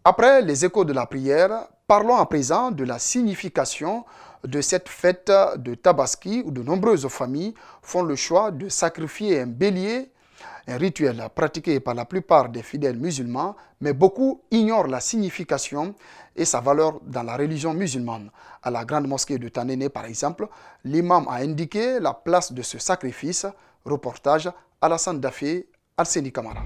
Après les échos de la prière, parlons à présent de la signification de cette fête de Tabaski où de nombreuses familles font le choix de sacrifier un bélier, un rituel pratiqué par la plupart des fidèles musulmans, mais beaucoup ignorent la signification et sa valeur dans la religion musulmane. À la grande mosquée de Tanene, par exemple, l'imam a indiqué la place de ce sacrifice. Reportage Alassane Dafé, Arseni Kamara.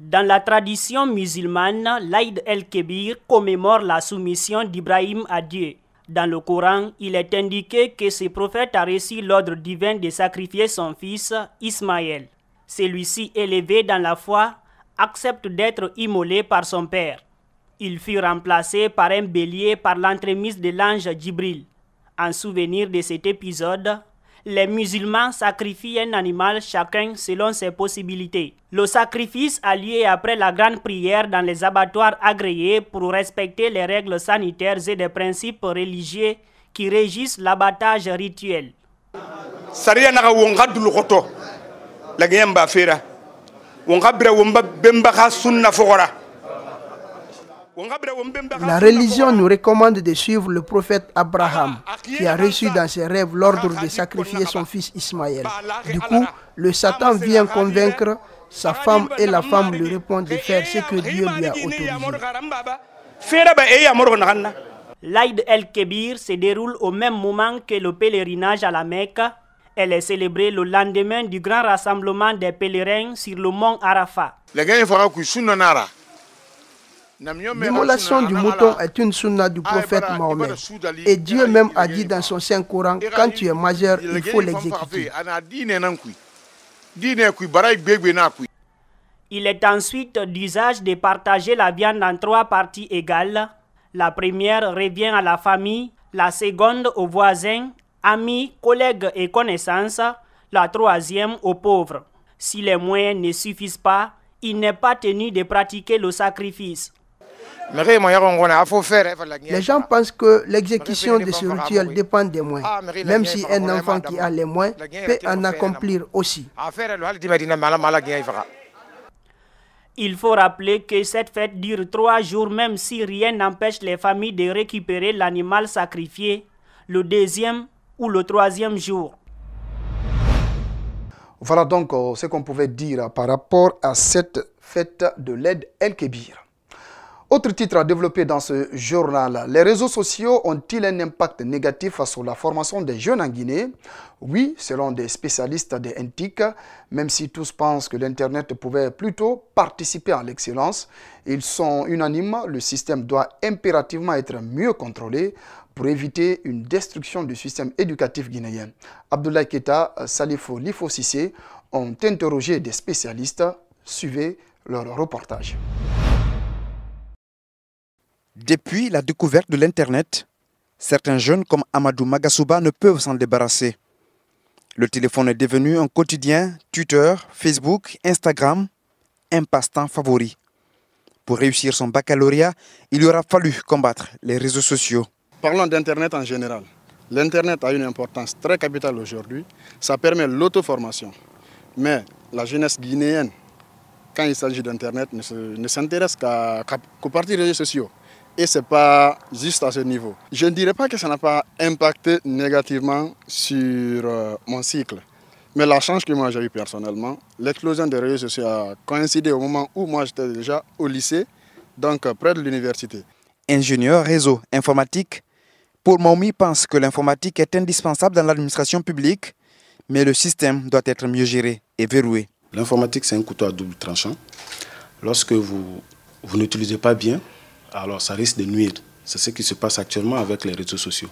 Dans la tradition musulmane, l'Aïd el-Kébir commémore la soumission d'Ibrahim à Dieu. Dans le Coran, il est indiqué que ce prophète a reçu l'ordre divin de sacrifier son fils Ismaël. Celui-ci, élevé dans la foi, accepte d'être immolé par son père. Il fut remplacé par un bélier par l'entremise de l'ange Djibril. En souvenir de cet épisode, les musulmans sacrifient un animal chacun selon ses possibilités. Le sacrifice a lieu après la grande prière dans les abattoirs agréés pour respecter les règles sanitaires et des principes religieux qui régissent l'abattage rituel. La religion nous recommande de suivre le prophète Abraham, qui a reçu dans ses rêves l'ordre de sacrifier son fils Ismaël. Du coup, le Satan vient convaincre sa femme et la femme lui répondent de faire ce que Dieu lui a autorisé. L'Aïd el-Kébir se déroule au même moment que le pèlerinage à la Mecque. Elle est célébrée le lendemain du grand rassemblement des pèlerins sur le mont Arafat. L'immolation du mouton est une sunna du prophète Mahomet. Et Dieu même a dit dans son Saint-Coran, quand tu es majeur, il faut l'exécuter. Il est ensuite d'usage de partager la viande en 3 parties égales. La première revient à la famille, la seconde aux voisins, amis, collègues et connaissances, la troisième aux pauvres. Si les moyens ne suffisent pas, il n'est pas tenu de pratiquer le sacrifice. Les gens pensent que l'exécution de ce rituel dépend des moyens, même si un enfant qui a les moyens peut en accomplir aussi. Il faut rappeler que cette fête dure 3 jours même si rien n'empêche les familles de récupérer l'animal sacrifié le 2e ou le 3e jour. Voilà donc ce qu'on pouvait dire par rapport à cette fête de l'Aïd el-Kébir. Autre titre à développer dans ce journal, les réseaux sociaux ont-ils un impact négatif sur la formation des jeunes en Guinée? Oui, selon des spécialistes des NTIC, même si tous pensent que l'Internet pouvait plutôt participer à l'excellence, ils sont unanimes, le système doit impérativement être mieux contrôlé pour éviter une destruction du système éducatif guinéen. Abdoulaye Keita, Salifo Lifo Sissé ont interrogé des spécialistes. Suivez leur reportage. Depuis la découverte de l'Internet, certains jeunes comme Amadou Magasuba ne peuvent s'en débarrasser. Le téléphone est devenu un quotidien, Twitter, Facebook, Instagram, un passe-temps favori. Pour réussir son baccalauréat, il aura fallu combattre les réseaux sociaux. Parlons d'Internet en général. L'Internet a une importance très capitale aujourd'hui. Ça permet l'auto-formation. Mais la jeunesse guinéenne, quand il s'agit d'Internet, ne s'intéresse qu'aux parties des réseaux sociaux. Et ce n'est pas juste à ce niveau. Je ne dirais pas que ça n'a pas impacté négativement sur mon cycle. Mais la chance que moi j'ai eue personnellement, l'explosion des réseaux sociaux a coïncidé au moment où moi j'étais déjà au lycée, donc près de l'université. Ingénieur réseau informatique, Paul Maoumi pense que l'informatique est indispensable dans l'administration publique, mais le système doit être mieux géré et verrouillé. L'informatique, c'est un couteau à double tranchant. Lorsque vous n'utilisez pas bien, alors ça risque de nuire. C'est ce qui se passe actuellement avec les réseaux sociaux.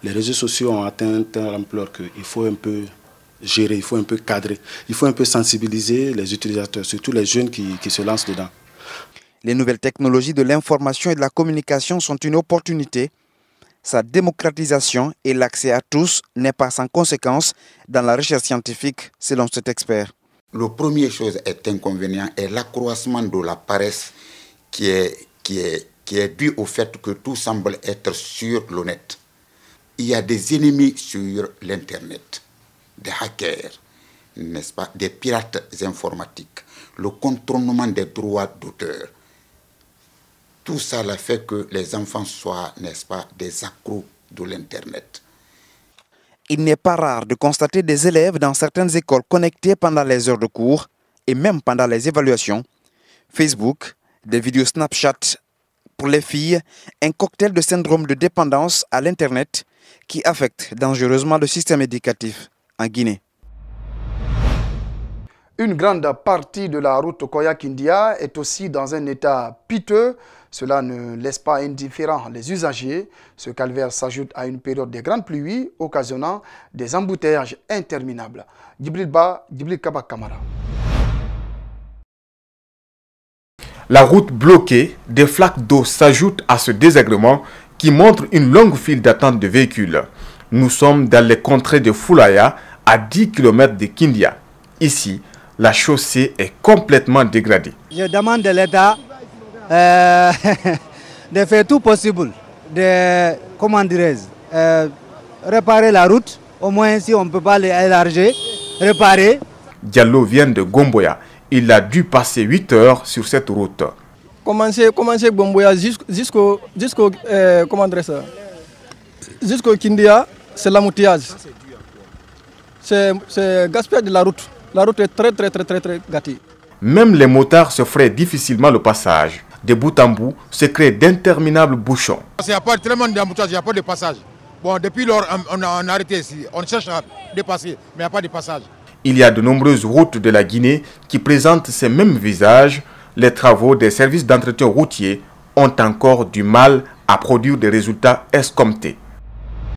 Les réseaux sociaux ont atteint telle ampleur qu'il faut un peu gérer, il faut un peu cadrer, il faut un peu sensibiliser les utilisateurs, surtout les jeunes qui se lancent dedans. Les nouvelles technologies de l'information et de la communication sont une opportunité. Sa démocratisation et l'accès à tous n'est pas sans conséquence dans la recherche scientifique, selon cet expert. La première chose est inconvénient est l'accroissement de la paresse qui est dû au fait que tout semble être sur le net. Il y a des ennemis sur l'Internet, des hackers, n'est-ce pas, des pirates informatiques, le contournement des droits d'auteur. Tout ça a fait que les enfants soient, n'est-ce pas, des accros de l'Internet. Il n'est pas rare de constater des élèves dans certaines écoles connectés pendant les heures de cours et même pendant les évaluations. Facebook, des vidéos Snapchat pour les filles, un cocktail de syndrome de dépendance à l'Internet qui affecte dangereusement le système éducatif en Guinée. Une grande partie de la route Koya-Kindia est aussi dans un état piteux. Cela ne laisse pas indifférents les usagers. Ce calvaire s'ajoute à une période de grandes pluies, occasionnant des embouteillages interminables. Djibril Kaba Kamara. La route bloquée, des flaques d'eau s'ajoutent à ce désagrément qui montre une longue file d'attente de véhicules. Nous sommes dans les contrées de Fulaya, à 10 km de Kindia. Ici, la chaussée est complètement dégradée. Je demande à l'État de faire tout possible, de, réparer la route, au moins si on ne peut pas l'élargir, réparer. Diallo vient de Gomboya. Il a dû passer 8 heures sur cette route. Commencer Gomboya jusqu'au Kindia, c'est l'embouteillage. C'est gaspillage de la route. La route est très gâtée. Même les motards se fraient difficilement le passage. De bout en bout, se créent d'interminables bouchons. Il n'y a pas tellement d'embouteillage, il n'y a pas de passage. Bon, depuis lors, on a arrêté ici. On cherche à dépasser, mais il n'y a pas de passage. Il y a de nombreuses routes de la Guinée qui présentent ces mêmes visages. Les travaux des services d'entretien routier ont encore du mal à produire des résultats escomptés.